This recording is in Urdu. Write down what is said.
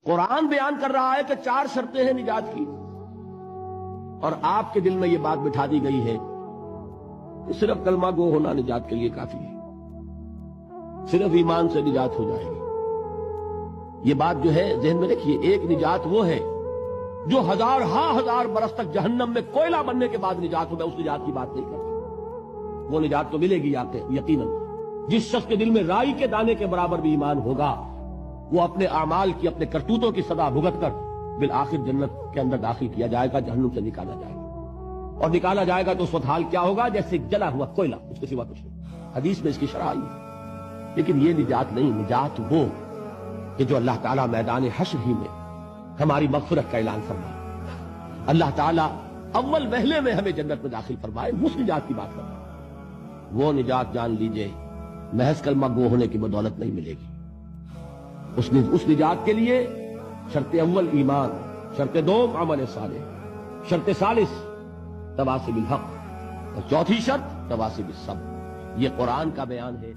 قرآن بیان کر رہا ہے کہ 4 شرطیں ہیں نجات کی، اور آپ کے دل میں یہ بات بٹھا دی گئی ہے کہ صرف کلمہ گو ہونا نجات کے لیے کافی ہے، صرف ایمان سے نجات ہو جائے گی۔ یہ بات جو ہے ذہن میں رکھیے، ایک نجات وہ ہے جو ہزار برس تک جہنم میں کوئلہ بننے کے بعد نجات ہو، میں اس نجات کی بات نہیں کرتا، وہ نجات تو ملے گی یقیناً۔ جس شخص کے دل میں رائی کے دانے کے برابر بھی ایمان ہوگا، وہ اپنے اعمال کی، اپنے کرتوتوں کی سزا بھگت کر بالآخر جنت کے اندر داخل کیا جائے گا، جہنم سے نکالا جائے گا، اور نکالا جائے گا تو اس وقت حال کیا ہوگا؟ جیسے جلا ہوا کوئلہ، اس کے سوا کچھ نہیں۔ حدیث میں اس کی شرح آئی ہے۔ لیکن یہ نجات نہیں، نجات وہ کہ جو اللہ تعالیٰ میدان حشر ہی میں ہماری مغفرت کا اعلان فرمائے، اللہ تعالیٰ اول وہلے میں ہمیں جنت میں داخل فرمائے، اس نجات کی بات فرمائے۔ وہ نجات جان لیجئے محض کلمہ گو ہونے کی بدولت نہیں ملے گی۔ اس نجات کے لیے شرط اول ایمان، شرط دوم عمل صالح، شرط ثالث تواصی بالحق، اور چوتھی شرط تواصی بالصبر۔ یہ قرآن کا بیان ہے۔